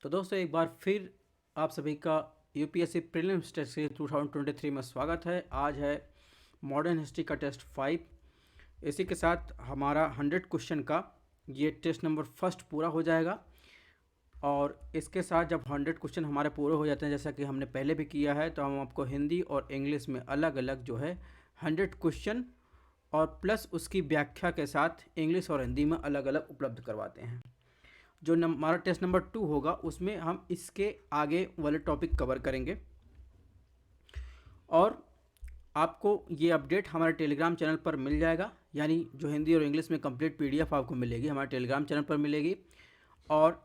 तो दोस्तों एक बार फिर आप सभी का यूपीएससी प्रीलिम्स टेस्ट सीरीज 2023 में स्वागत है। आज है मॉडर्न हिस्ट्री का टेस्ट 5। इसी के साथ हमारा 100 क्वेश्चन का ये टेस्ट नंबर फर्स्ट पूरा हो जाएगा। और इसके साथ जब 100 क्वेश्चन हमारे पूरे हो जाते हैं, जैसा कि हमने पहले भी किया है, तो हम आपको हिंदी और इंग्लिश में अलग अलग जो है 100 क्वेश्चन और प्लस उसकी व्याख्या के साथ इंग्लिश और हिंदी में अलग अलग उपलब्ध करवाते हैं। जो हमारा टेस्ट नंबर 2 होगा उसमें हम इसके आगे वाले टॉपिक कवर करेंगे। और आपको ये अपडेट हमारे टेलीग्राम चैनल पर मिल जाएगा, यानी जो हिंदी और इंग्लिश में कंप्लीट पीडीएफ आपको मिलेगी हमारे टेलीग्राम चैनल पर मिलेगी। और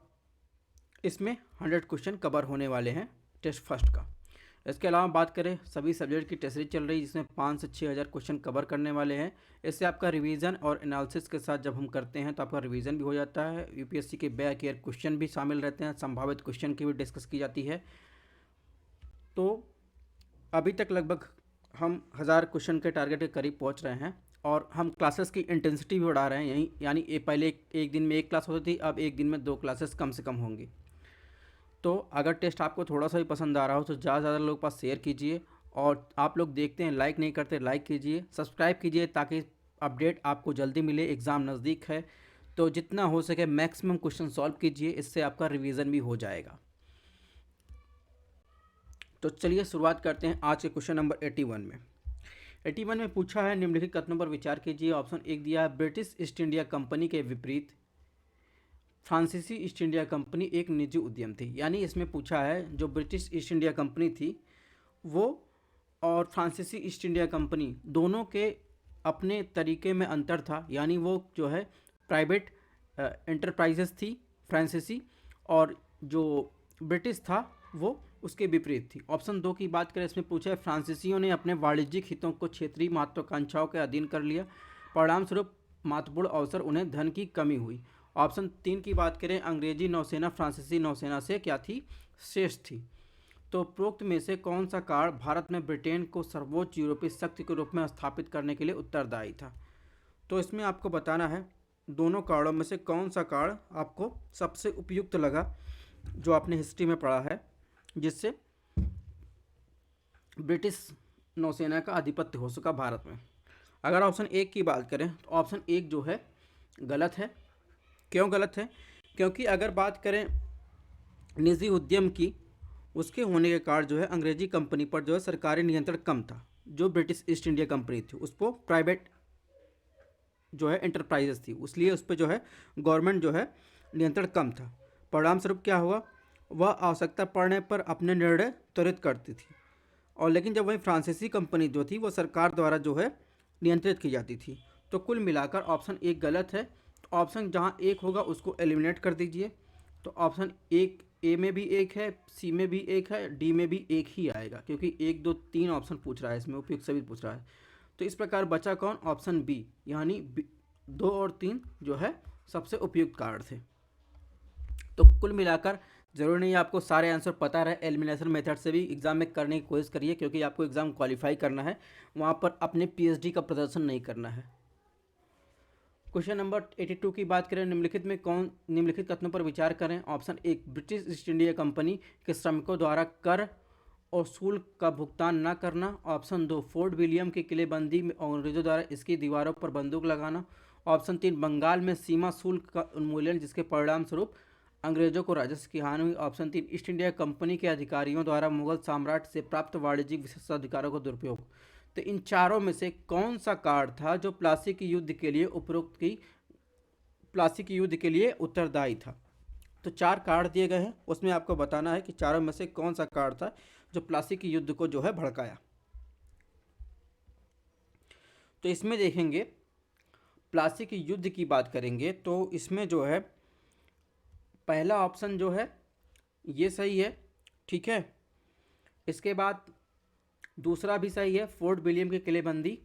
इसमें 100 क्वेश्चन कवर होने वाले हैं टेस्ट फर्स्ट का। इसके अलावा बात करें, सभी सब्जेक्ट की टेस्ट सीरीज चल रही है जिसमें 5 से 6 हज़ार क्वेश्चन कवर करने वाले हैं। इससे आपका रिवीजन और एनालिसिस के साथ जब हम करते हैं तो आपका रिवीजन भी हो जाता है। यूपीएससी के बैक ईयर क्वेश्चन भी शामिल रहते हैं, संभावित क्वेश्चन की भी डिस्कस की जाती है। तो अभी तक लगभग हम 1000 क्वेश्चन के टारगेट के करीब पहुँच रहे हैं और हम क्लासेस की इंटेंसिटी भी बढ़ा रहे हैं। यहीं यानी पहले एक दिन में एक क्लास होती थी, अब एक दिन में 2 क्लासेस कम से कम होंगी। तो अगर टेस्ट आपको थोड़ा सा भी पसंद आ रहा हो तो ज़्यादा से ज़्यादा लोगों के पास शेयर कीजिए। और आप लोग देखते हैं लाइक नहीं करते, लाइक कीजिए, सब्सक्राइब कीजिए ताकि अपडेट आपको जल्दी मिले। एग्ज़ाम नज़दीक है तो जितना हो सके मैक्सिमम क्वेश्चन सॉल्व कीजिए, इससे आपका रिवीजन भी हो जाएगा। तो चलिए शुरुआत करते हैं आज के क्वेश्चन नंबर 81 में। 81 में पूछा है, निम्नलिखित कथनों पर विचार कीजिए। ऑप्शन 1 दिया है, ब्रिटिश ईस्ट इंडिया कंपनी के विपरीत फ्रांसीसी ईस्ट इंडिया कंपनी एक निजी उद्यम थी। यानी इसमें पूछा है जो ब्रिटिश ईस्ट इंडिया कंपनी थी वो और फ्रांसीसी ईस्ट इंडिया कंपनी दोनों के अपने तरीके में अंतर था। यानी वो जो है प्राइवेट एंटरप्राइजेस थी फ्रांसीसी, और जो ब्रिटिश था वो उसके विपरीत थी। ऑप्शन 2 की बात करें, इसमें पूछा है फ्रांसीसियों ने अपने वाणिज्यिक हितों को क्षेत्रीय महत्वाकांक्षाओं के अधीन कर लिया, परिणाम स्वरूप महत्वपूर्ण अवसर उन्हें धन की कमी हुई। ऑप्शन 3 की बात करें, अंग्रेजी नौसेना फ्रांसीसी नौसेना से क्या थी, श्रेष्ठ थी। तो उपरोक्त में से कौन सा कारण भारत में ब्रिटेन को सर्वोच्च यूरोपीय शक्ति के रूप में स्थापित करने के लिए उत्तरदायी था। तो इसमें आपको बताना है दोनों कारणों में से कौन सा कारण आपको सबसे उपयुक्त लगा जो आपने हिस्ट्री में पढ़ा है, जिससे ब्रिटिश नौसेना का आधिपत्य हो सका भारत में। अगर ऑप्शन 1 की बात करें तो ऑप्शन 1 जो है गलत है। क्यों गलत है? क्योंकि अगर बात करें निजी उद्यम की, उसके होने के कारण जो है अंग्रेजी कंपनी पर जो है सरकारी नियंत्रण कम था। जो ब्रिटिश ईस्ट इंडिया कंपनी थी उसको प्राइवेट जो है एंटरप्राइजेस थी, इसलिए उस पर जो है गवर्नमेंट जो है नियंत्रण कम था। परिणाम स्वरूप क्या हुआ, वह आवश्यकता पड़ने पर अपने निर्णय त्वरित करती थी। और लेकिन जब वही फ्रांसीसी कंपनी जो थी वो सरकार द्वारा जो है नियंत्रित की जाती थी। तो कुल मिलाकर ऑप्शन 1 गलत है। तो ऑप्शन जहाँ 1 होगा उसको एलिमिनेट कर दीजिए। तो ऑप्शन 1 ए में भी 1 है, सी में भी 1 है, डी में भी 1 ही आएगा, क्योंकि 1 2 3 ऑप्शन पूछ रहा है, इसमें उपयुक्त सभी पूछ रहा है। तो इस प्रकार बचा कौन, ऑप्शन बी, यानी 2 और 3 जो है सबसे उपयुक्त कारण थे। तो कुल मिलाकर ज़रूरी नहीं आपको सारे आंसर पता रहे, एलिमिनेशन मेथड से भी एग्जाम में करने की कोशिश करिए, क्योंकि आपको एग्ज़ाम क्वालिफाई करना है, वहाँ पर अपने पीएचडी का प्रदर्शन नहीं करना है। क्वेश्चन नंबर 82 की बात करें, निम्नलिखित कथनों पर विचार करें। Option 1, British east India company के श्रमिकों द्वारा कर और शुल्क का भुगतान न करना। ऑप्शन 2, फोर्ट विलियम की किलेबंदी में अंग्रेजों द्वारा इसकी दीवारों पर बंदूक लगाना। ऑप्शन 3, बंगाल में सीमा शुल्क का उन्मूलन जिसके परिणाम स्वरूप अंग्रेजों को राजस्व की हानि हुई। ऑप्शन 3, ईस्ट इंडिया कंपनी के अधिकारियों द्वारा मुगल सम्राट से प्राप्त वाणिज्यिक विशेषाधिकारों का दुरुपयोग। तो इन चारों में से कौन सा कार्ड था जो प्लासी के युद्ध के लिए प्लासी के युद्ध के लिए उत्तरदायी था। तो 4 कार्ड दिए गए हैं, उसमें आपको बताना है कि चारों में से कौन सा कार्ड था जो प्लासी के युद्ध को जो है भड़काया। तो इसमें देखेंगे, प्लासी के युद्ध की बात करेंगे तो इसमें जो है पहला ऑप्शन जो है ये सही है, ठीक है। इसके बाद दूसरा भी सही है, फोर्ट विलियम की किलेबंदी।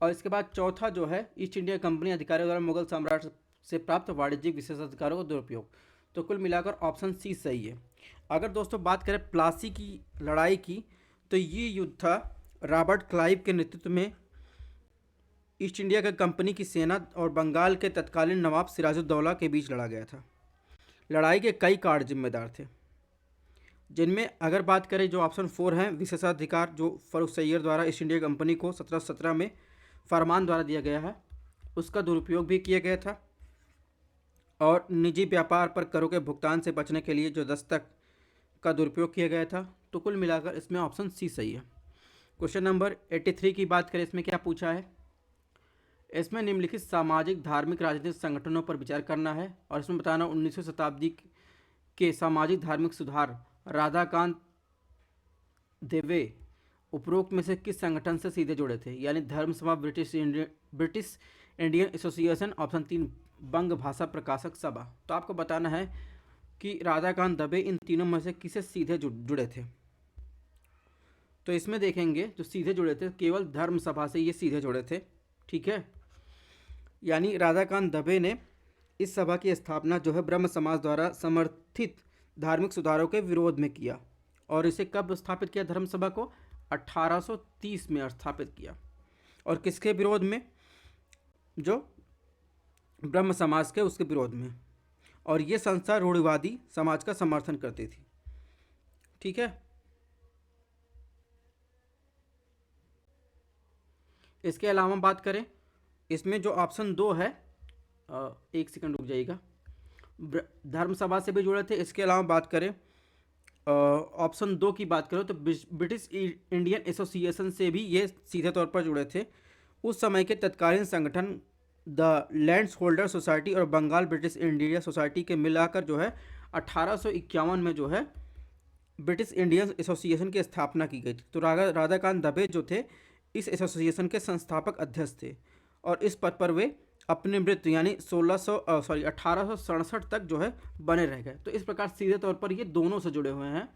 और इसके बाद चौथा जो है ईस्ट इंडिया कंपनी अधिकारियों द्वारा मुगल सम्राट से प्राप्त वाणिज्यिक विशेषाधिकारों का दुरुपयोग। तो कुल मिलाकर ऑप्शन सी सही है। अगर दोस्तों बात करें प्लासी की लड़ाई की, तो ये युद्ध था रॉबर्ट क्लाइव के नेतृत्व में ईस्ट इंडिया की कंपनी की सेना और बंगाल के तत्कालीन नवाब सिराजुद्दौला के बीच लड़ा गया था। लड़ाई के कई कारण जिम्मेदार थे। जिनमें अगर बात करें जो ऑप्शन 4 है, विशेषाधिकार जो फर्रुख सैयद द्वारा ईस्ट इंडिया कंपनी को 1717 में फरमान द्वारा दिया गया है, उसका दुरुपयोग भी किया गया था। और निजी व्यापार पर करों के भुगतान से बचने के लिए जो दस्तक का दुरुपयोग किया गया था। तो कुल मिलाकर इसमें ऑप्शन सी सही है। क्वेश्चन नंबर 83 की बात करें, इसमें क्या पूछा है, इसमें निम्नलिखित सामाजिक धार्मिक राजनीतिक संगठनों पर विचार करना है और इसमें बताना 19वीं शताब्दी के सामाजिक धार्मिक सुधार राधाकांत देवे उपरोक्त में से किस संगठन से सीधे जुड़े थे, यानी धर्म सभा, ब्रिटिश इंडियन एसोसिएशन, ऑप्शन 3 बंग भाषा प्रकाशक सभा। तो आपको बताना है कि राधाकांत दवे इन तीनों में से किसे सीधे जुड़े थे। तो इसमें देखेंगे जो सीधे जुड़े थे केवल धर्म सभा से ये सीधे जुड़े थे, ठीक है। यानी राधाकांत दवे ने इस सभा की स्थापना जो है ब्रह्म समाज द्वारा समर्थित धार्मिक सुधारों के विरोध में किया। और इसे कब स्थापित किया धर्म सभा को, 1830 में स्थापित किया। और किसके विरोध में, जो ब्रह्म समाज के उसके विरोध में। और ये संस्था रूढ़िवादी समाज का समर्थन करती थी, ठीक है। इसके अलावा बात करें, इसमें जो ऑप्शन 2 है, एक सेकंड रुक जाइएगा, धर्म सभा से भी जुड़े थे। इसके अलावा बात करें ऑप्शन 2 की बात करो तो ब्रिटिश इंडियन एसोसिएशन से भी ये सीधे तौर पर जुड़े थे। उस समय के तत्कालीन संगठन द लैंड्स होल्डर सोसाइटी और बंगाल ब्रिटिश इंडिया सोसाइटी के मिलाकर जो है 1851 में जो है ब्रिटिश इंडियन एसोसिएशन की स्थापना की गई थी। तो राधाकांत दवे जो थे इस एसोसिएशन के संस्थापक अध्यक्ष थे और इस पद पर वे अपने मृत्यु यानी 1867 तक जो है बने रह गए। तो इस प्रकार सीधे तौर पर ये दोनों से जुड़े हुए हैं,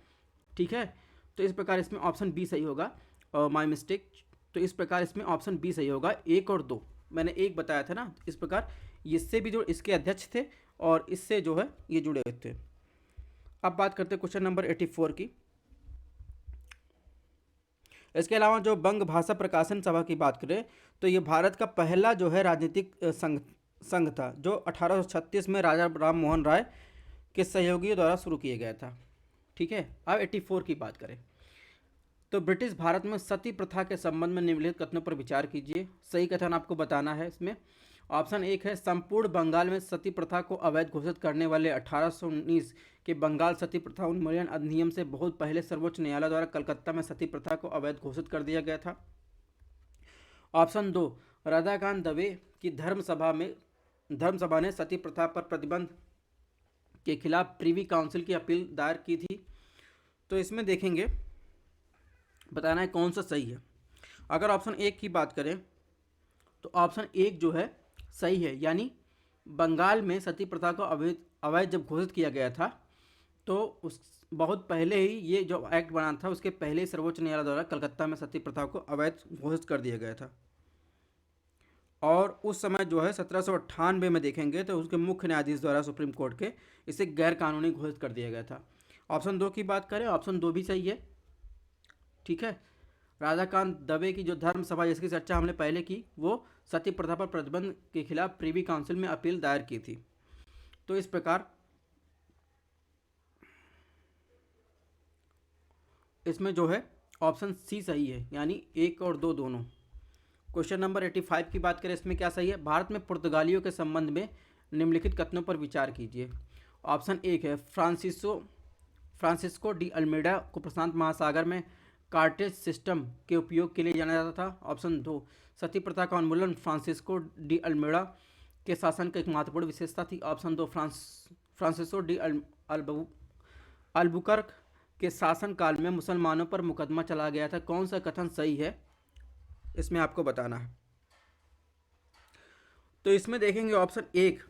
ठीक है। तो इस प्रकार इसमें ऑप्शन बी सही होगा, माय मिस्टेक। तो इस प्रकार इसमें ऑप्शन बी सही होगा, 1 और 2। मैंने 1 बताया था ना, इस प्रकार इससे भी जो इसके अध्यक्ष थे और इससे जो है ये जुड़े हुए थे। अब बात करते हैं क्वेश्चन नंबर 84 की। इसके अलावा जो बंग भाषा प्रकाशन सभा की बात करें तो ये भारत का पहला जो है राजनीतिक संघ था जो 1836 में राजा राम मोहन राय के सहयोगियों द्वारा शुरू किया गया था, ठीक है। अब 84 की बात करें तो ब्रिटिश भारत में सती प्रथा के संबंध में निम्नलिखित कथनों पर विचार कीजिए। सही कथन आपको बताना है इसमें। ऑप्शन 1 है, संपूर्ण बंगाल में सती प्रथा को अवैध घोषित करने वाले 1819 के बंगाल सती प्रथा उन्मूलन अधिनियम से बहुत पहले सर्वोच्च न्यायालय द्वारा कलकत्ता में सती प्रथा को अवैध घोषित कर दिया गया था। ऑप्शन 2, राधाकांत दवे की धर्म सभा ने सती प्रथा पर प्रतिबंध के खिलाफ प्रीवी काउंसिल की अपील दायर की थी। तो इसमें देखेंगे बताना है कौन सा सही है। अगर ऑप्शन 1 की बात करें तो ऑप्शन 1 जो है सही है, यानी बंगाल में सती प्रथा को अवैध जब घोषित किया गया था तो उस बहुत पहले ही ये जो एक्ट बना था उसके पहले ही सर्वोच्च न्यायालय द्वारा कलकत्ता में सती प्रथा को अवैध घोषित कर दिया गया था। और उस समय जो है 1798 में देखेंगे तो उसके मुख्य न्यायाधीश द्वारा सुप्रीम कोर्ट के इसे गैर कानूनी घोषित कर दिया गया था। ऑप्शन 2 की बात करें, ऑप्शन 2 भी सही है, ठीक है। राधाकांत दवे की जो धर्म सभा जिसकी चर्चा हमने पहले की वो सती प्रथा पर प्रतिबंध के खिलाफ प्रीवी काउंसिल में अपील दायर की थी। तो इस प्रकार इसमें जो है ऑप्शन सी सही है, यानी 1 और 2 दोनों। क्वेश्चन नंबर 85 की बात करें, इसमें क्या सही है। भारत में पुर्तगालियों के संबंध में निम्नलिखित कथनों पर विचार कीजिए। ऑप्शन 1 है, फ्रांसिस्को डी अल्मेडा को प्रशांत महासागर में कार्टेज सिस्टम के उपयोग के लिए जाना जाता था। ऑप्शन 2, सती प्रथा का उन्मूलन फ्रांसिस्को डी अल्मेडा के शासन की एक महत्वपूर्ण विशेषता थी। ऑप्शन 2, फ्रांसिस्को डी अल्बुकर्क के शासनकाल में मुसलमानों पर मुकदमा चला गया था। कौन सा कथन सही है इसमें आपको बताना है। तो इसमें देखेंगे ऑप्शन 1,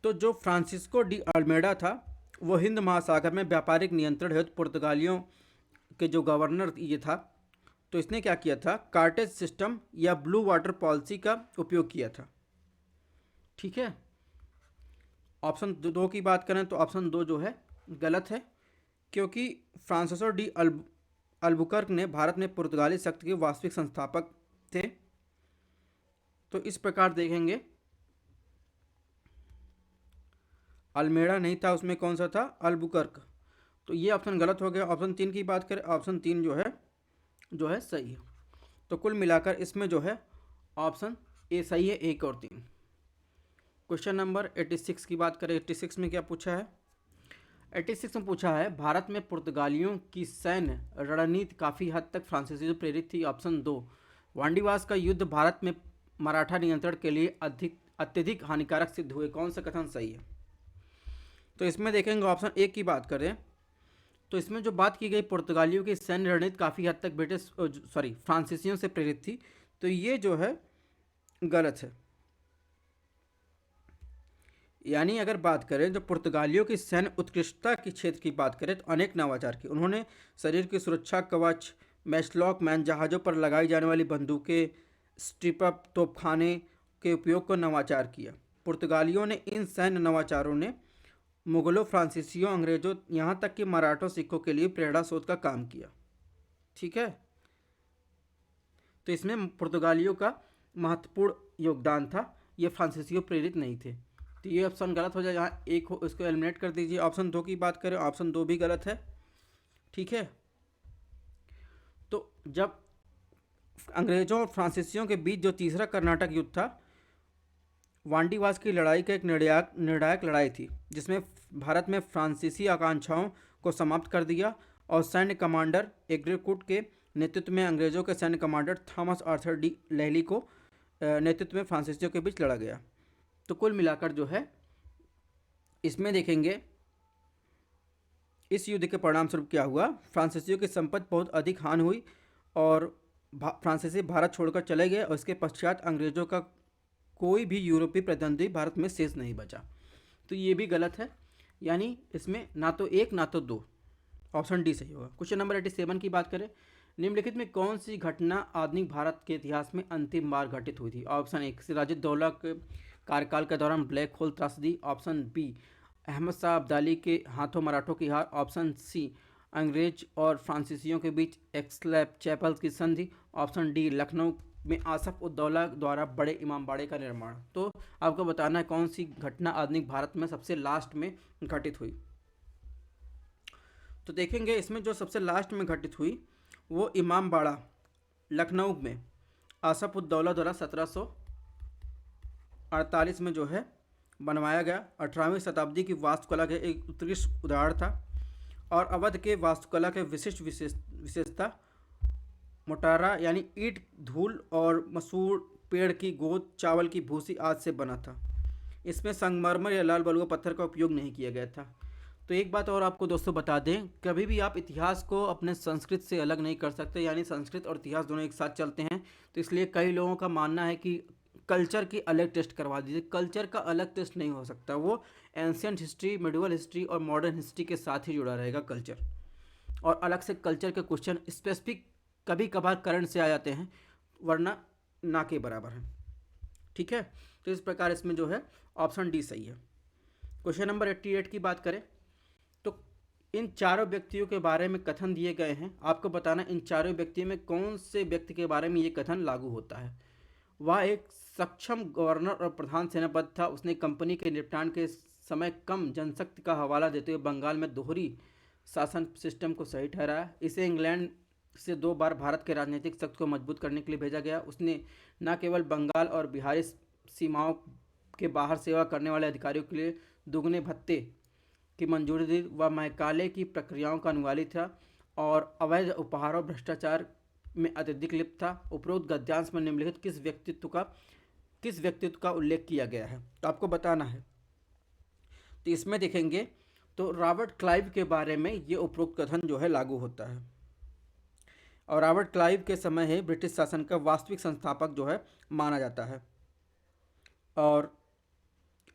तो जो फ्रांसिस्को डी अल्मेडा था वो हिंद महासागर में व्यापारिक नियंत्रण हेतु पुर्तगालियों के जो गवर्नर ये था तो इसने क्या किया था, कार्टेज सिस्टम या ब्लू वाटर पॉलिसी का उपयोग किया था, ठीक है। ऑप्शन 2 की बात करें तो ऑप्शन 2 जो है गलत है, क्योंकि फ्रांसिस्को डी अल्बुकर्क ने भारत में पुर्तगाली शक्ति के वास्तविक संस्थापक थे। तो इस प्रकार देखेंगे अल्मेडा नहीं था, उसमें कौन सा था, अल्बुकर्क। तो ये ऑप्शन गलत हो गया। ऑप्शन 3 की बात करें, ऑप्शन 3 जो है सही है। तो कुल मिलाकर इसमें जो है ऑप्शन ए सही है, 1 और 3। क्वेश्चन नंबर 86 की बात करें, 86 में क्या पूछा है? 86 में पूछा है, भारत में पुर्तगालियों की सैन्य रणनीति काफ़ी हद तक फ्रांसीसी से प्रेरित थी। ऑप्शन 2, वांडीवास का युद्ध भारत में मराठा नियंत्रण के लिए अत्यधिक हानिकारक सिद्ध हुए। कौन सा कथन सही है? तो इसमें देखेंगे ऑप्शन 1 की बात करें तो इसमें जो बात की गई पुर्तगालियों की सैन्य रणनीति काफ़ी हद तक फ्रांसीसियों से प्रेरित थी, तो ये जो है गलत है। यानी अगर बात करें जो पुर्तगालियों की सैन्य उत्कृष्टता की क्षेत्र की बात करें तो अनेक नवाचार किए उन्होंने। शरीर की सुरक्षा कवच, मैचलॉक मैन, जहाज़ों पर लगाई जाने वाली बंदूकें, स्ट्रिप तोपखाने के उपयोग को नवाचार किया। पुर्तगालियों ने इन सैन्य नवाचारों ने मुगलों, फ्रांसीसियों, अंग्रेजों, यहाँ तक कि मराठों सिखों के लिए प्रेरणा स्रोत का काम किया। ठीक है, तो इसमें पुर्तगालियों का महत्वपूर्ण योगदान था, ये फ्रांसीसियों प्रेरित नहीं थे। तो ये ऑप्शन गलत हो जाए, यहाँ एक हो इसको एलिमिनेट कर दीजिए। ऑप्शन 2 की बात करें, ऑप्शन 2 भी गलत है। ठीक है, तो जब अंग्रेजों और फ्रांसीसियों के बीच जो तीसरा कर्नाटक युद्ध था, वांडीवास की लड़ाई का एक निर्णायक लड़ाई थी, जिसमें भारत में फ्रांसीसी आकांक्षाओं को समाप्त कर दिया और सैन्य कमांडर एग्रीकुट के नेतृत्व में अंग्रेजों के सैन्य कमांडर थॉमस आर्थर डी लहली को नेतृत्व में फ्रांसीसियों के बीच लड़ा गया। तो कुल मिलाकर जो है इसमें देखेंगे इस युद्ध के परिणाम स्वरूप क्या हुआ। फ्रांसीसियों की संपत्ति बहुत अधिक हानि हुई और फ्रांसीसी भारत छोड़कर चले गए और इसके पश्चात अंग्रेजों का कोई भी यूरोपीय प्रतिद्वंदी भारत में शेष नहीं बचा। तो ये भी गलत है, यानी इसमें ना तो 1 ना तो 2, ऑप्शन डी सही होगा। क्वेश्चन नंबर 87 की बात करें, निम्नलिखित में कौन सी घटना आधुनिक भारत के इतिहास में अंतिम बार घटित हुई थी? ऑप्शन 1, सिराजुद्दौला दौला के कार्यकाल के दौरान ब्लैक होल त्रासदी। ऑप्शन बी, अहमद शाह अब्दाली के हाथों मराठों की हार। ऑप्शन सी, अंग्रेज और फ्रांसीसियों के बीच एक्सलैब चैपल की संधि। ऑप्शन डी, लखनऊ में आसफ उद्दौला द्वारा बड़े इमामबाड़े का निर्माण। तो आपको बताना है कौन सी घटना आधुनिक भारत में सबसे लास्ट में घटित हुई। तो देखेंगे इसमें जो सबसे लास्ट में घटित हुई वो इमामबाड़ा लखनऊ में आसफ उद्दौला द्वारा 1748 में जो है बनवाया गया। 18वीं शताब्दी की वास्तुकला के एक उत्कृष्ट उदाहरण था और अवध के वास्तुकला के विशेषता मोटारा यानी ईंट, धूल और मसूर, पेड़ की गोद, चावल की भूसी आदि से बना था। इसमें संगमरमर या लाल बलुआ पत्थर का उपयोग नहीं किया गया था। तो एक बात और आपको दोस्तों बता दें, कभी भी आप इतिहास को अपने संस्कृत से अलग नहीं कर सकते, यानी संस्कृत और इतिहास दोनों एक साथ चलते हैं। तो इसलिए कई लोगों का मानना है कि कल्चर की अलग टेस्ट करवा दीजिए। कल्चर का अलग टेस्ट नहीं हो सकता, वो एंशियंट हिस्ट्री, मिडिवल हिस्ट्री और मॉडर्न हिस्ट्री के साथ ही जुड़ा रहेगा कल्चर। और अलग से कल्चर के क्वेश्चन स्पेसिफिक कभी कभार करंट से आ जाते हैं, वरना ना के बराबर है। ठीक है, तो इस प्रकार इसमें जो है ऑप्शन डी सही है। क्वेश्चन नंबर 88 की बात करें तो इन चारों व्यक्तियों के बारे में कथन दिए गए हैं। आपको बताना इन चारों व्यक्तियों में कौन से व्यक्ति के बारे में ये कथन लागू होता है। वह एक सक्षम गवर्नर और प्रधान सेनापति था। उसने कंपनी के निपटान के समय कम जनशक्ति का हवाला देते हुए बंगाल में दोहरी शासन सिस्टम को सही ठहराया। इसे इंग्लैंड से 2 बार भारत के राजनीतिक शक्ति को मजबूत करने के लिए भेजा गया। उसने न केवल बंगाल और बिहारी सीमाओं के बाहर सेवा करने वाले अधिकारियों के लिए दुगने भत्ते की मंजूरी दी, वह मैकाले की प्रक्रियाओं का अनुगामी था और अवैध उपहारों भ्रष्टाचार में अत्यधिक लिप्त था। उपरोक्त गद्यांश में निम्नलिखित किस व्यक्तित्व का उल्लेख किया गया है, तो आपको बताना है। तो इसमें देखेंगे तो रॉबर्ट क्लाइव के बारे में ये उपरोक्त कथन जो है लागू होता है। और रॉबर्ट क्लाइव के समय है ब्रिटिश शासन का वास्तविक संस्थापक जो है माना जाता है। और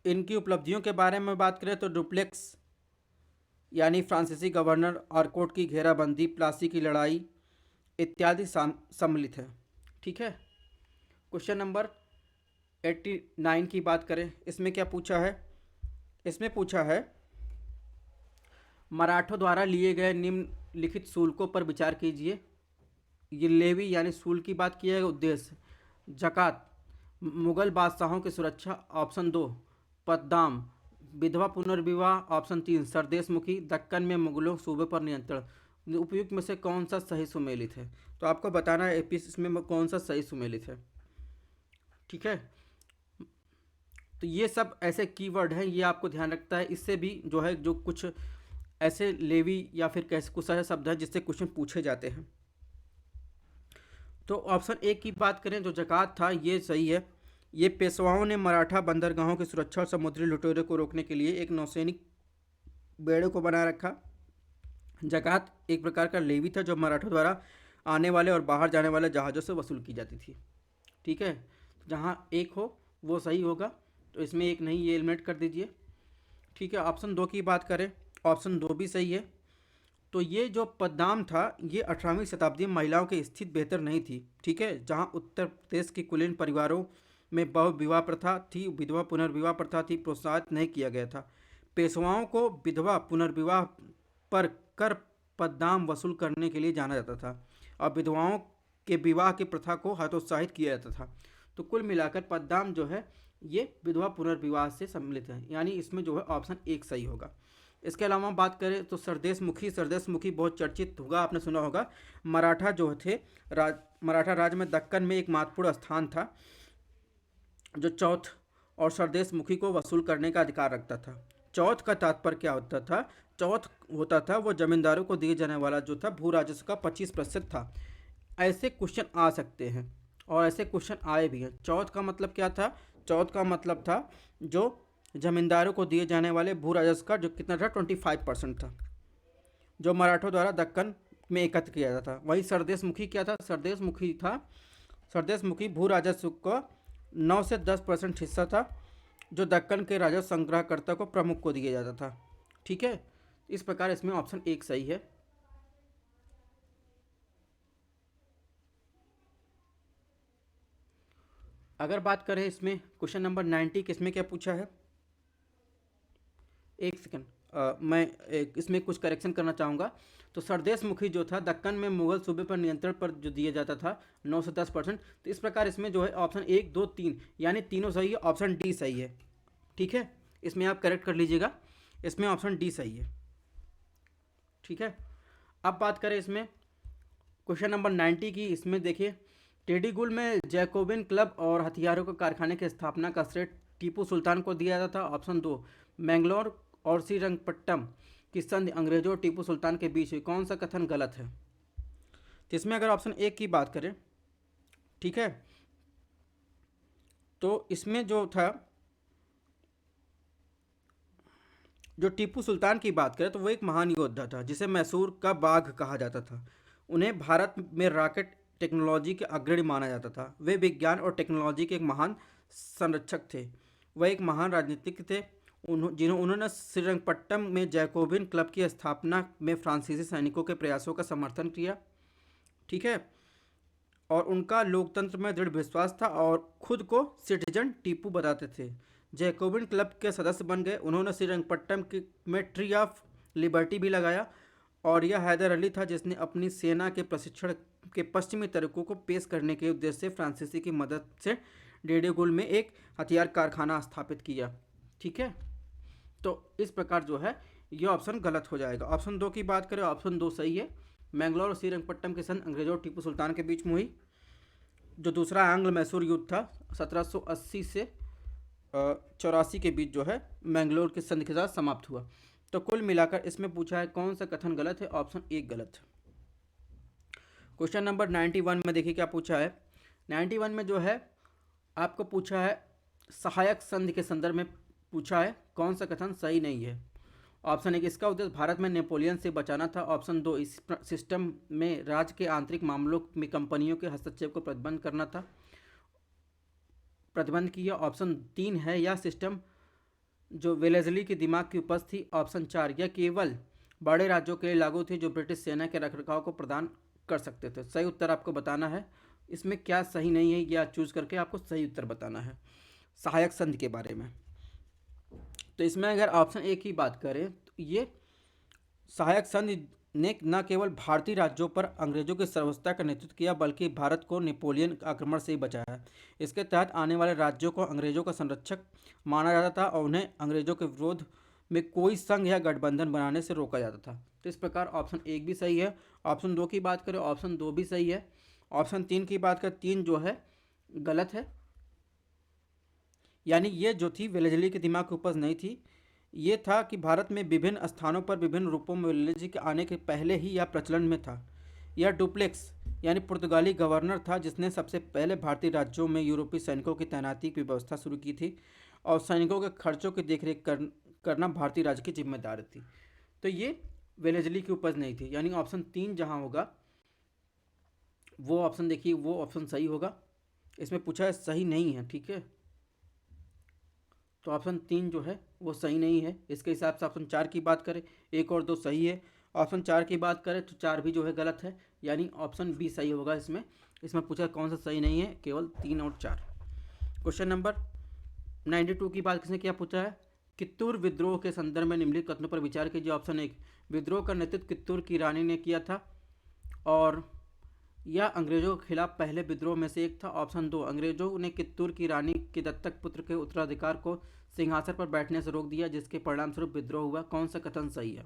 इनकी उपलब्धियों के बारे में बात करें तो डुप्लेक्स यानी फ्रांसीसी गवर्नर, आर्कोट की घेराबंदी, प्लासी की लड़ाई इत्यादि सम्मिलित है। ठीक है, क्वेश्चन नंबर 89 की बात करें, इसमें क्या पूछा है? इसमें पूछा है मराठों द्वारा लिए गए निम्नलिखित शुल्कों पर विचार कीजिए। ये लेवी यानी शुल्क की बात किया है। उद्देश्य जकात, मुगल बादशाहों की सुरक्षा। ऑप्शन 2, पद्दाम, विधवा पुनर्विवाह। ऑप्शन 3 सरदेशमुखी। दक्कन में मुगलों सूबे पर नियंत्रण। उपयुक्त में से कौन सा सही सुमेलित है? तो आपको बताना है इसमें कौन सा सही सुमेलित है। ठीक है, तो ये सब ऐसे कीवर्ड हैं, ये आपको ध्यान रखता है। इससे भी जो है जो कुछ ऐसे लेवी या फिर कैसे कुछ ऐसे शब्द हैं जिससे क्वेश्चन पूछे जाते हैं। तो ऑप्शन ए की बात करें, जो ज़कात था ये सही है। ये पेशवाओं ने मराठा बंदरगाहों की सुरक्षा और समुद्री लुटेरों को रोकने के लिए एक नौसैनिक बेड़े को बना रखा। ज़कात एक प्रकार का लेवी था जो मराठों द्वारा आने वाले और बाहर जाने वाले जहाज़ों से वसूल की जाती थी। ठीक है, जहाँ एक हो वो सही होगा, तो इसमें एक नहीं, ये एलिमिनेट कर दीजिए। ठीक है, ऑप्शन 2 की बात करें, ऑप्शन 2 भी सही है। तो ये जो पदनाम था ये 18वीं शताब्दी में महिलाओं की स्थिति बेहतर नहीं थी। ठीक है, जहाँ उत्तर प्रदेश के कुलीन परिवारों में बहु विवाह प्रथा थी, विधवा पुनर्विवाह प्रथा थी, प्रोत्साहित नहीं किया गया था। पेशवाओं को विधवा पुनर्विवाह पर कर पदनाम वसूल करने के लिए जाना जाता था और विधवाओं के विवाह की प्रथा को हतोत्साहित किया जाता था। तो कुल मिलाकर पदनाम जो है ये विधवा पुनर्विवाह से सम्मिलित है, यानी इसमें जो है ऑप्शन 1 सही होगा। इसके अलावा बात करें तो सरदेशमुखी बहुत चर्चित होगा, आपने सुना होगा। मराठा जो थे मराठा राज्य में दक्कन में एक महत्वपूर्ण स्थान था जो चौथ और सरदेशमुखी को वसूल करने का अधिकार रखता था। चौथ का तात्पर्य क्या होता था? चौथ होता था वो जमींदारों को दिए जाने वाला जो था भू राजस्व का 25% था। ऐसे क्वेश्चन आ सकते हैं और ऐसे क्वेश्चन आए भी हैं। चौथ का मतलब क्या था? चौथ का मतलब था जो जमींदारों को दिए जाने वाले भू राजस्व का जो कितना था 25% था, जो मराठों द्वारा दक्कन में एकत्र किया जाता था। वही सरदेशमुखी क्या था? सरदेशमुखी भू राजस्व का 9 से 10% हिस्सा था जो दक्कन के राजस्व संग्रहकर्ता को प्रमुख को दिया जाता था। ठीक है, इस प्रकार इसमें ऑप्शन 1 सही है। अगर बात करें इसमें क्वेश्चन नंबर 90 किसमें क्या पूछा है, एक सेकंड, मैं इसमें कुछ करेक्शन करना चाहूँगा। तो सरदेशमुखी जो था दक्कन में मुगल सूबे पर नियंत्रण पर जो दिया जाता था 9 से 10%। तो इस प्रकार इसमें जो है ऑप्शन 1, 2, 3 यानी तीनों सही है, ऑप्शन डी सही है। ठीक है, इसमें आप करेक्ट कर लीजिएगा, इसमें ऑप्शन डी सही है। ठीक है, अब बात करें इसमें क्वेश्चन नंबर 90 की। इसमें देखिए, टेडीगुल में जैकोबिन क्लब और हथियारों के कारखाने की स्थापना का श्रेय टीपू सुल्तान को दिया जाता था। ऑप्शन 2 मैंगलोर और श्रीरंगपट्टम की संधि अंग्रेजों और टीपू सुल्तान के बीच हुई। कौन सा कथन गलत है? जिसमें अगर ऑप्शन 1 की बात करें, ठीक है, तो इसमें जो था, जो टीपू सुल्तान की बात करें तो वो एक महान योद्धा था जिसे मैसूर का बाघ कहा जाता था। उन्हें भारत में रॉकेट टेक्नोलॉजी के अग्रणी माना जाता था। वे विज्ञान और टेक्नोलॉजी के एक महान संरक्षक थे। वह एक महान राजनीतिक थे उन्होंने श्रीरंगपट्टम में जैकोबिन क्लब की स्थापना में फ्रांसीसी सैनिकों के प्रयासों का समर्थन किया। ठीक है, और उनका लोकतंत्र में दृढ़ विश्वास था और खुद को सिटीजन टीपू बताते थे। जैकोबिन क्लब के सदस्य बन गए। उन्होंने श्रीरंगपट्टम में ट्री ऑफ लिबर्टी भी लगाया और यह हैदर अली था जिसने अपनी सेना के प्रशिक्षण के पश्चिमी तरीकों को पेश करने के उद्देश्य से फ्रांसीसी की मदद से टेडीगुल में एक हथियार कारखाना स्थापित किया। ठीक है, तो इस प्रकार जो है ये ऑप्शन गलत हो जाएगा। ऑप्शन 2 की बात करें, ऑप्शन 2 सही है। मैंगलोर और श्रीरंगपट्टम के संग अंग्रेजों और टीपू सुल्तान के बीच में हुई। जो दूसरा आंग्ल मैसूर युद्ध था 1780 से 84 के बीच जो है मैंगलोर के संधि के साथ समाप्त हुआ। तो कुल मिलाकर इसमें पूछा है कौन सा कथन गलत है? ऑप्शन 1 गलत है। क्वेश्चन नंबर 91 में देखिए क्या पूछा है। 91 में जो है आपको पूछा है सहायक संधि के संदर्भ में पूछा है, कौन सा कथन सही नहीं है? ऑप्शन 1 इसका उद्देश्य भारत में नेपोलियन से बचाना था। ऑप्शन 2 इस सिस्टम में राज्य के आंतरिक मामलों में कंपनियों के हस्तक्षेप को प्रतिबंध करना था, प्रतिबंध किया। ऑप्शन 3 है यह सिस्टम जो वेलेजली के दिमाग की उपज थी। ऑप्शन 4 यह केवल बड़े राज्यों के लिए लागू थी जो ब्रिटिश सेना के रखरखाव को प्रदान कर सकते थे। सही उत्तर आपको बताना है, इसमें क्या सही नहीं है यह चूज करके आपको सही उत्तर बताना है सहायक संधि के बारे में। तो इसमें अगर ऑप्शन 1 की बात करें तो ये सहायक संधि ने न केवल भारतीय राज्यों पर अंग्रेजों की सर्वसत्ता का नेतृत्व किया बल्कि भारत को नेपोलियन आक्रमण से ही बचाया। इसके तहत आने वाले राज्यों को अंग्रेजों का संरक्षक माना जाता था और उन्हें अंग्रेजों के विरोध में कोई संघ या गठबंधन बनाने से रोका जाता था। तो इस प्रकार ऑप्शन एक भी सही है। ऑप्शन दो की बात करें, ऑप्शन दो भी सही है। ऑप्शन तीन की बात करें, तीन जो है गलत है। यानी ये जो थी वेलेजली के दिमाग की उपज नहीं थी, ये था कि भारत में विभिन्न स्थानों पर विभिन्न रूपों में वेलेजली के आने के पहले ही यह प्रचलन में था। यह डुप्लेक्स यानी पुर्तगाली गवर्नर था जिसने सबसे पहले भारतीय राज्यों में यूरोपीय सैनिकों की तैनाती की व्यवस्था शुरू की थी और सैनिकों के खर्चों की देखरेख करना भारतीय राज्य की जिम्मेदारी थी। तो ये वेलेजली की उपज नहीं थी, यानी ऑप्शन तीन जहाँ होगा वो ऑप्शन देखिए, वो ऑप्शन सही होगा। इसमें पूछा है सही नहीं है, ठीक है, तो ऑप्शन तीन जो है वो सही नहीं है। इसके हिसाब से ऑप्शन चार की बात करें, एक और दो सही है। ऑप्शन चार की बात करें तो चार भी जो है गलत है, यानी ऑप्शन बी सही होगा। इसमें इसमें पूछा कौन सा सही नहीं है, केवल तीन और चार। क्वेश्चन नंबर 92 की बात किसने किया पूछा है, कित्तूर विद्रोह के संदर्भ में निम्नलिखित कथनों पर विचार कीजिए। ऑप्शन एक, विद्रोह का नेतृत्व कित्तूर की रानी ने किया था और यह अंग्रेजों के खिलाफ पहले विद्रोह में से एक था। ऑप्शन दो, अंग्रेजों ने कित्तूर की रानी के दत्तक पुत्र के उत्तराधिकार को सिंहासन पर बैठने से रोक दिया जिसके परिणामस्वरूप विद्रोह हुआ। कौन सा कथन सही है?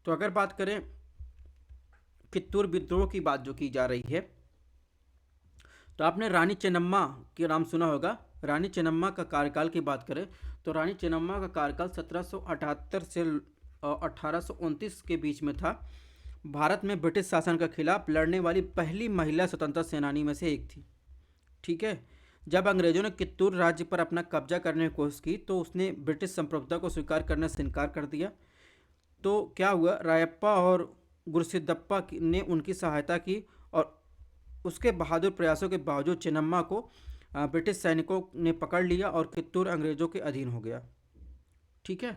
तो अगर बात करें कित्तूर विद्रोह की बात जो की जा रही है, तो आपने रानी चेन्नम्मा के नाम सुना होगा। रानी चेन्नम्मा का कार्यकाल की बात करें तो रानी चेन्नम्मा का कार्यकाल 1778 से 1829 के बीच में था। भारत में ब्रिटिश शासन के खिलाफ लड़ने वाली पहली महिला स्वतंत्रता सेनानी में से एक थी, ठीक है। जब अंग्रेजों ने कित्तूर राज्य पर अपना कब्जा करने की कोशिश की तो उसने ब्रिटिश संप्रभुता को स्वीकार करने से इनकार कर दिया। तो क्या हुआ, रायप्पा और गुरसिद्दप्पा ने उनकी सहायता की और उसके बहादुर प्रयासों के बावजूद चेन्नम्मा को ब्रिटिश सैनिकों ने पकड़ लिया और कित्तूर अंग्रेजों के अधीन हो गया, ठीक है।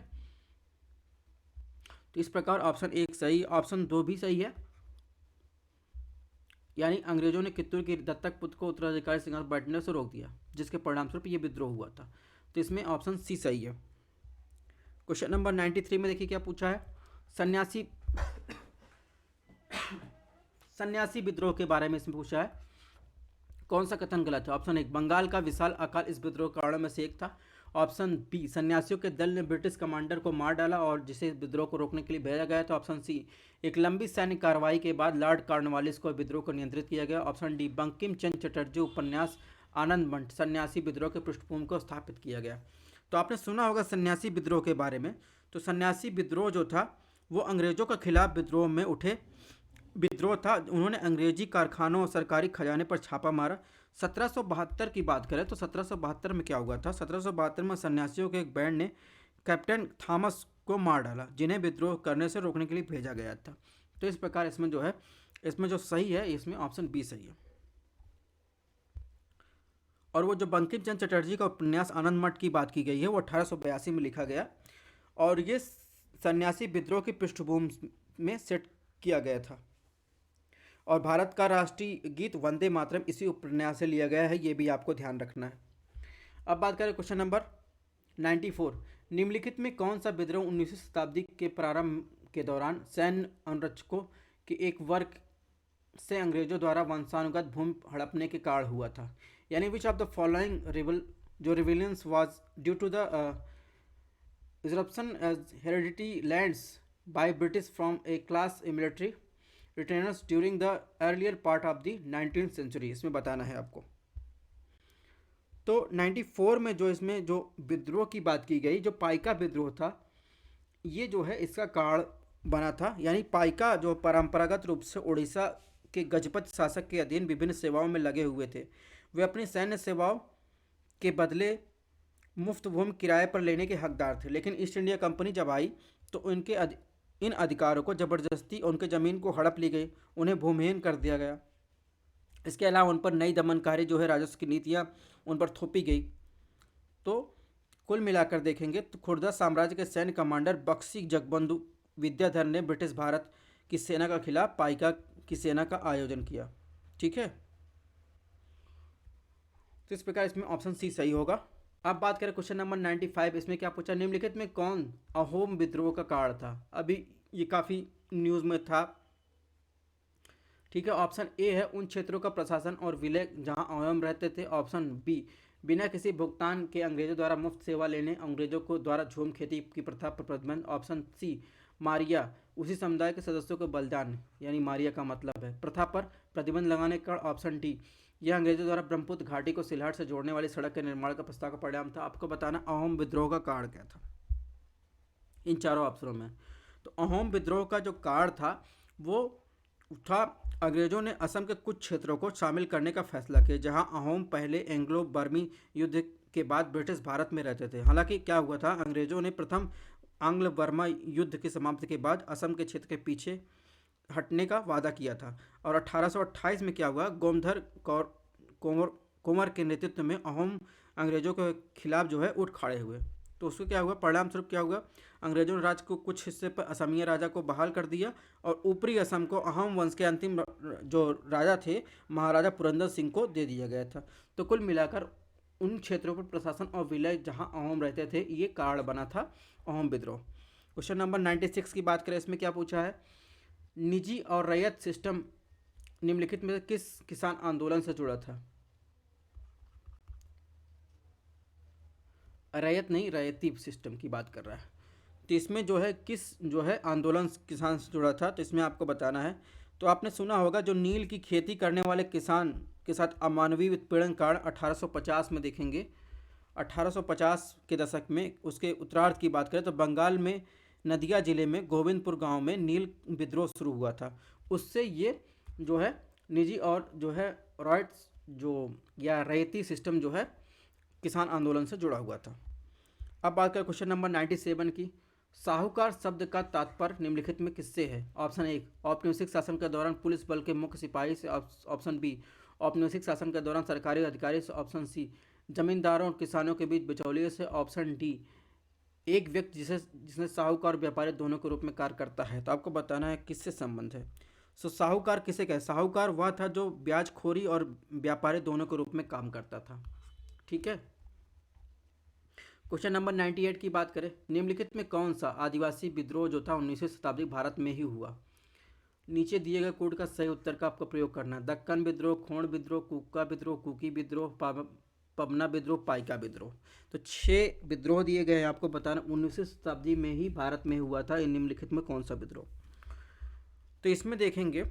तो इस प्रकार ऑप्शन एक सही, ऑप्शन दो भी सही है, यानी अंग्रेजों ने कित्तूर के दत्तक पुत्र को उत्तराधिकारी सिंहासन पर बैठने से रोक दिया जिसके परिणामस्वरूप ये विद्रोह हुआ था। तो इसमें ऑप्शन सी सही है। क्वेश्चन नंबर 93 में देखिए क्या पूछा है, सन्यासी सन्यासी विद्रोह के बारे में इसमें पूछा है, कौन सा कथन गलत है? ऑप्शन एक, बंगाल का विशाल अकाल इस विद्रोह के कारणों में से एक था। ऑप्शन बी, सन्यासियों के दल ने ब्रिटिश कमांडर को मार डाला और जिसे विद्रोह को रोकने के लिए भेजा गया था। ऑप्शन सी, एक लंबी सैन्य कार्रवाई के बाद लॉर्ड कॉर्नवालिस को विद्रोह को नियंत्रित किया गया। ऑप्शन डी, बंकिम चंद्र चटर्जी उपन्यास आनंद मंठ सन्यासी विद्रोह के पृष्ठभूमि को स्थापित किया गया। तो आपने सुना होगा सन्यासी विद्रोह के बारे में। तो सन्यासी विद्रोह जो था वो अंग्रेजों के खिलाफ विद्रोह में उठे विद्रोह था। उन्होंने अंग्रेजी कारखानों और सरकारी खजाने पर छापा मारा। 1772 की बात करें तो 1772 में क्या हुआ था, 1772 में सन्यासियों के एक बैंड ने कैप्टन थॉमस को मार डाला जिन्हें विद्रोह करने से रोकने के लिए भेजा गया था। तो इस प्रकार इसमें जो है, इसमें जो सही है इसमें ऑप्शन बी सही है। और वो जो बंकिम चंद्र चटर्जी का उपन्यास आनंद मठ की बात की गई है वो 1882 में लिखा गया और ये सन्यासी विद्रोह की पृष्ठभूमि में सेट किया गया था। और भारत का राष्ट्रीय गीत वंदे मातरम इसी उपन्यास से लिया गया है, ये भी आपको ध्यान रखना है। अब बात करें क्वेश्चन नंबर 94, निम्नलिखित में कौन सा विद्रोह 19वीं शताब्दी के प्रारंभ के दौरान सैन्य अंगरक्षकों के एक वर्ग से अंग्रेजों द्वारा वंशानुगत भूमि हड़पने के कारण हुआ था? यानी which of the following rebellions was due to the disruption as hereditary lands by British from a class military retainers during the earlier part of the 19th century। इसमें बताना है आपको। तो 94 में जो इसमें जो विद्रोह की बात की गई, जो पाइका विद्रोह था, ये जो है इसका कारण बना था। यानी पाइका जो परंपरागत रूप से उड़ीसा के गजपत शासक के अधीन विभिन्न सेवाओं में लगे हुए थे, वे अपनी सैन्य सेवाओं के बदले मुफ्त भूमि किराए पर लेने के हकदार थे। लेकिन ईस्ट इंडिया कंपनी जब आई तो इन अधिकारों को ज़बरदस्ती उनके ज़मीन को हड़प ली गई, उन्हें भूमिहीन कर दिया गया। इसके अलावा उन पर नई दमनकारी जो है राजस्व की नीतियाँ उन पर थोपी गई। तो कुल मिलाकर देखेंगे तो खुर्दा साम्राज्य के सैन्य कमांडर बख्शी जगबंधु विद्याधर ने ब्रिटिश भारत की सेना के खिलाफ पाइका की सेना का आयोजन किया, ठीक है। तो इस प्रकार इसमें ऑप्शन सी सही होगा। अब बात करें क्वेश्चन नंबर 95, इसमें क्या पूछा, निम्नलिखित में कौन अहोम विद्रोह का कारण था? अभी ये काफ़ी न्यूज़ में था। ठीक है, ऑप्शन ए है उन क्षेत्रों का प्रशासन और विलय जहां अवयम रहते थे। ऑप्शन बी, बिना किसी भुगतान के अंग्रेजों द्वारा मुफ्त सेवा लेने, अंग्रेजों को द्वारा झूम खेती की प्रथा पर प्रतिबंध। ऑप्शन सी, मारिया, उसी समुदाय के सदस्यों को बलिदान, यानी मारिया का मतलब है, प्रथा पर प्रतिबंध लगाने का। ऑप्शन डी, यह अंग्रेजों द्वारा ब्रह्मपुत्र घाटी को सिलहट से जोड़ने वाली सड़क के निर्माण का प्रस्ताव का परिणाम था। आपको बताना अहोम विद्रोह का कारण क्या था इन चारों ऑप्शनों में। तो अहोम विद्रोह का जो कारण था वो था, अंग्रेजों ने असम के कुछ क्षेत्रों को शामिल करने का फैसला किया जहां अहोम पहले एंग्लो बर्मी युद्ध के बाद ब्रिटिश भारत में रहते थे। हालांकि क्या हुआ था, अंग्रेजों ने प्रथम आंग्ल बर्मा युद्ध की समाप्ति के बाद असम के क्षेत्र के पीछे हटने का वादा किया था और 1828 में क्या हुआ, गोमधर कौर कोमर कोमर के नेतृत्व में अहोम अंग्रेजों के खिलाफ जो है उठ खड़े हुए। तो उसको क्या हुआ, परिणाम स्वरूप क्या हुआ, अंग्रेजों ने राज्य को कुछ हिस्से पर असमिया राजा को बहाल कर दिया और ऊपरी असम को अहोम वंश के अंतिम जो राजा थे महाराजा पुरंदर सिंह को दे दिया गया था। तो कुल मिलाकर उन क्षेत्रों पर प्रशासन और विलय जहां अहोम रहते थे ये कारण बना था अहोम विद्रोह। क्वेश्चन नंबर 96 की बात करें, इसमें क्या पूछा है, निजी और रैयत सिस्टम निम्नलिखित में किस किसान आंदोलन से जुड़ा था। रैयत नहीं, रैयती सिस्टम की बात कर रहा है। तो इसमें जो है किस जो है आंदोलन किसान से जुड़ा था, तो इसमें आपको बताना है। तो आपने सुना होगा जो नील की खेती करने वाले किसान के साथ अमानवीय उत्पीड़न कांड 1850 में देखेंगे। 1850 के दशक में उसके उत्तरार्ध की बात करें तो बंगाल में नदिया जिले में गोविंदपुर गांव में नील विद्रोह शुरू हुआ था। उससे ये जो है निजी और जो है रॉयट्स जो या रैयती सिस्टम जो है किसान आंदोलन से जुड़ा हुआ था। अब बात करें क्वेश्चन नंबर 97 की, साहूकार शब्द का तात्पर्य निम्नलिखित में किससे है। ऑप्शन ए, औपनिवेशिक शासन के दौरान पुलिस बल के मुख्य सिपाही से। ऑप्शन बी, औपनिवेशिक शासन के दौरान सरकारी अधिकारी से। ऑप्शन सी, जमींदारों और किसानों के बीच बिचौलिए से। ऑप्शन डी, एक व्यक्ति जिसने साहूकार और व्यापारी दोनों के रूप में कार्य करता है। तो आपको बताना है किससे संबंध है। सो साहूकार किसे कहे, साहूकार वह था जो ब्याजखोरी और व्यापारी दोनों के रूप में काम करता था। ठीक है, क्वेश्चन नंबर 98 की बात करें, निम्नलिखित में कौन सा आदिवासी विद्रोह जो था 19वीं शताब्दी भारत में ही हुआ। नीचे दिए गए कोड का सही उत्तर का आपको प्रयोग करना है। दक्कन विद्रोह, खोण विद्रोह, कुका विद्रोह, कुकी विद्रोह, पबना विद्रोह, पाइका विद्रोह। तो 6 विद्रोह दिए गए हैं, आपको बताना 19वीं शताब्दी में ही भारत में हुआ था। इन निम्नलिखित में कौन सा विद्रोह। तो इसमें देखेंगे,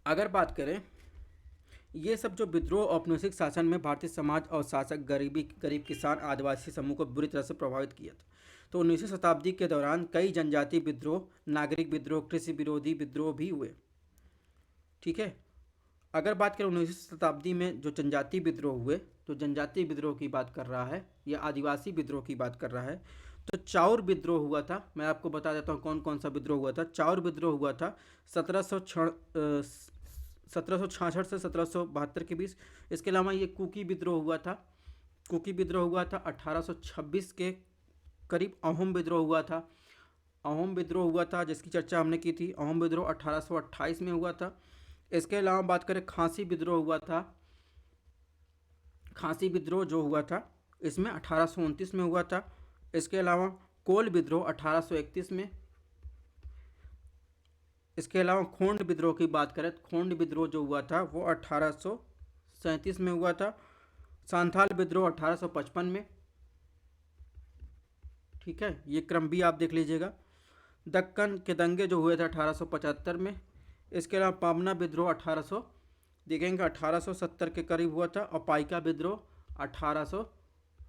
अगर बात करें ये सब जो विद्रोह औपनिवेशिक शासन में भारतीय समाज और शासक गरीब किसान आदिवासी समूह को बुरी तरह से प्रभावित किया था। तो 19वीं शताब्दी के दौरान कई जनजातीय विद्रोह, नागरिक विद्रोह, कृषि विरोधी विद्रोह भी हुए। ठीक है, अगर बात करें 19वीं शताब्दी में जो जनजातीय विद्रोह हुए, तो जनजातीय विद्रोह की बात कर रहा है या आदिवासी विद्रोह की बात कर रहा है। तो चाउर विद्रोह हुआ था, मैं आपको बता देता हूँ कौन कौन सा विद्रोह हुआ था। चाउर विद्रोह हुआ था 1766 से 1772 के बीच। इसके अलावा ये कुकी विद्रोह हुआ था। कुकी विद्रोह हुआ था 1826 के करीब। अहोम विद्रोह हुआ था। अहोम विद्रोह हुआ था जिसकी चर्चा हमने की थी। अहोम विद्रोह 1828 में हुआ था। इसके अलावा बात करें खांसी विद्रोह हुआ था। खांसी विद्रोह जो हुआ था इसमें 1829 में हुआ था। इसके अलावा कोल विद्रोह 1831 में। इसके अलावा खोंड विद्रोह की बात करें तो खोंड विद्रोह जो हुआ था वो 1837 में हुआ था। सांथाल विद्रोह 1855 में। ठीक है, ये क्रम भी आप देख लीजिएगा। दक्कन के दंगे जो हुए थे 1875 में। इसके अलावा पामना विद्रोह 1800 देखेंगे 1870 के करीब हुआ था और पाइका विद्रोह 1800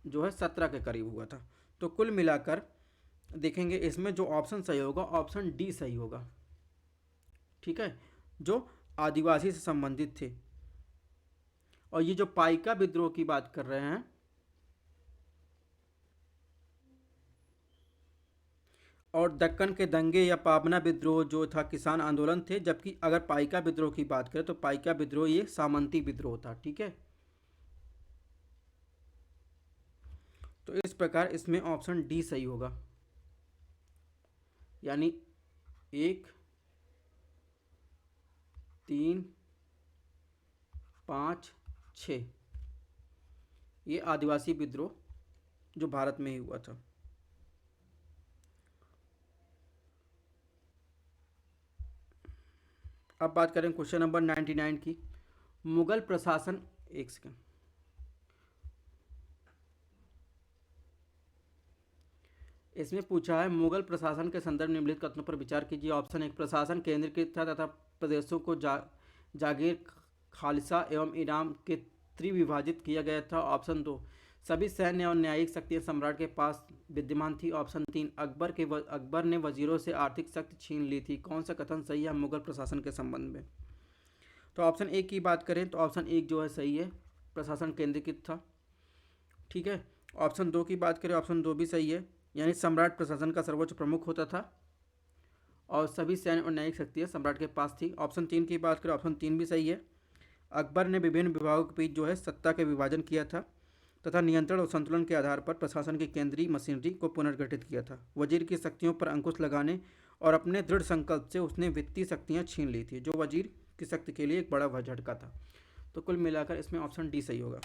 जो है 17 के करीब हुआ था। तो कुल मिलाकर देखेंगे इसमें जो ऑप्शन सही होगा ऑप्शन डी सही होगा। ठीक है, जो आदिवासी से संबंधित थे। और ये जो पाइका विद्रोह की बात कर रहे हैं और दक्कन के दंगे या पाबना विद्रोह जो था किसान आंदोलन थे, जबकि अगर पाइका विद्रोह की बात करें तो पाइका विद्रोह ये सामंती विद्रोह था। ठीक है, तो इस प्रकार इसमें ऑप्शन डी सही होगा, यानी 1 3 5 6 ये आदिवासी विद्रोह जो भारत में ही हुआ था। अब बात करें क्वेश्चन नंबर 99 की। मुगल प्रशासन, एक सेकेंड, इसमें पूछा है मुगल प्रशासन के संदर्भ निम्नलिखित कथनों पर विचार कीजिए। ऑप्शन एक, प्रशासन केंद्रीकृत था तथा प्रदेशों को जागीर, खालसा एवं इनाम के त्रिविभाजित किया गया था। ऑप्शन दो, सभी सैन्य और न्यायिक शक्तियां सम्राट के पास विद्यमान थी। ऑप्शन तीन, अकबर ने वजीरों से आर्थिक शक्ति छीन ली थी। कौन सा कथन सही है मुगल प्रशासन के संबंध में? तो ऑप्शन एक की बात करें तो ऑप्शन एक जो है सही है, प्रशासन केंद्रीकृत था। ठीक है। ऑप्शन दो की बात करें, ऑप्शन दो भी सही है, यानी सम्राट प्रशासन का सर्वोच्च प्रमुख होता था और सभी सैन्य और न्यायिक शक्तियाँ सम्राट के पास थी। ऑप्शन तीन की बात करें, ऑप्शन तीन भी सही है, अकबर ने विभिन्न विभागों के बीच जो है सत्ता के विभाजन किया था तथा नियंत्रण और संतुलन के आधार पर प्रशासन की केंद्रीय मशीनरी को पुनर्गठित किया था। वजीर की शक्तियों पर अंकुश लगाने और अपने दृढ़ संकल्प से उसने वित्तीय शक्तियाँ छीन ली थी, जो वजीर की शक्ति के लिए एक बड़ा झटका था। तो कुल मिलाकर इसमें ऑप्शन डी सही होगा।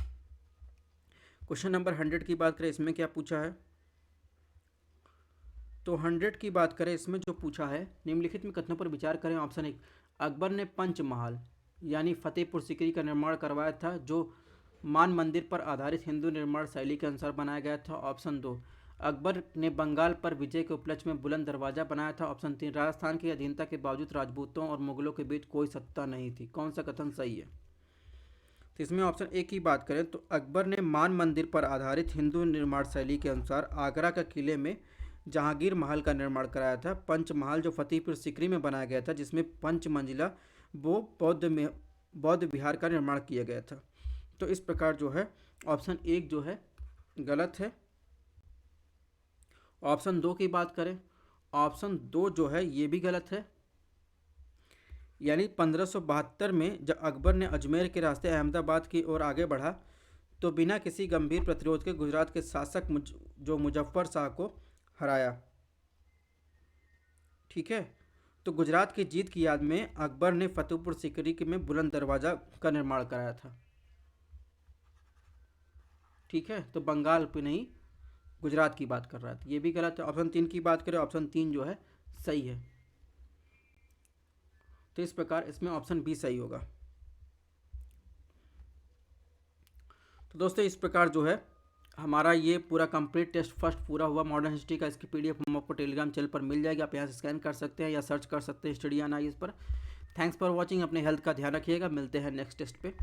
क्वेश्चन नंबर 100 की बात करें, इसमें क्या पूछा है? तो 100 की बात करें, इसमें जो पूछा है, निम्नलिखित में कथनों पर विचार करें। ऑप्शन एक, अकबर ने पंचमहल यानी फतेहपुर सीकरी का निर्माण करवाया था, जो मान मंदिर पर आधारित हिंदू निर्माण शैली के अनुसार बनाया गया था। ऑप्शन दो, अकबर ने बंगाल पर विजय के उपलक्ष्य में बुलंद दरवाजा बनाया था। ऑप्शन तीन, राजस्थान की अधीनता के बावजूद राजपूतों और मुगलों के बीच कोई सत्ता नहीं थी। कौन सा कथन सही है? तो इसमें ऑप्शन ए की बात करें तो अकबर ने मान मंदिर पर आधारित हिंदू निर्माण शैली के अनुसार आगरा का किले में जहांगीर महल का निर्माण कराया था। पंचमहल जो फतेहपुर सीकरी में बनाया गया था, जिसमें पंच मंजिला वो बौद्ध विहार का निर्माण किया गया था। तो इस प्रकार जो है ऑप्शन एक जो है गलत है। ऑप्शन दो की बात करें, ऑप्शन दो जो है ये भी गलत है, यानी 1572 में जब अकबर ने अजमेर के रास्ते अहमदाबाद की ओर आगे बढ़ा तो बिना किसी गंभीर प्रतिरोध के गुजरात के शासक जो मुजफ्फर शाह को हराया। ठीक है। तो गुजरात की जीत की याद में अकबर ने फतेहपुर सीकरी में बुलंद दरवाजा का निर्माण कराया था। ठीक है। तो बंगाल पे नहीं, गुजरात की बात कर रहा था, ये भी गलत है। ऑप्शन तीन की बात करें, ऑप्शन तीन जो है सही है। तो इस प्रकार इसमें ऑप्शन बी सही होगा। तो दोस्तों इस प्रकार जो है हमारा ये पूरा कंप्लीट टेस्ट फर्स्ट पूरा हुआ मॉडर्न हिस्ट्री का। इसकी पीडीएफ हम आपको टेलीग्राम चैनल पर मिल जाएगी, आप यहाँ से स्कैन कर सकते हैं या सर्च कर सकते हैं स्टडी ऑन आईएएस पर। थैंक्स फॉर वॉचिंग, अपने हेल्थ का ध्यान रखिएगा, मिलते हैं नेक्स्ट टेस्ट पे।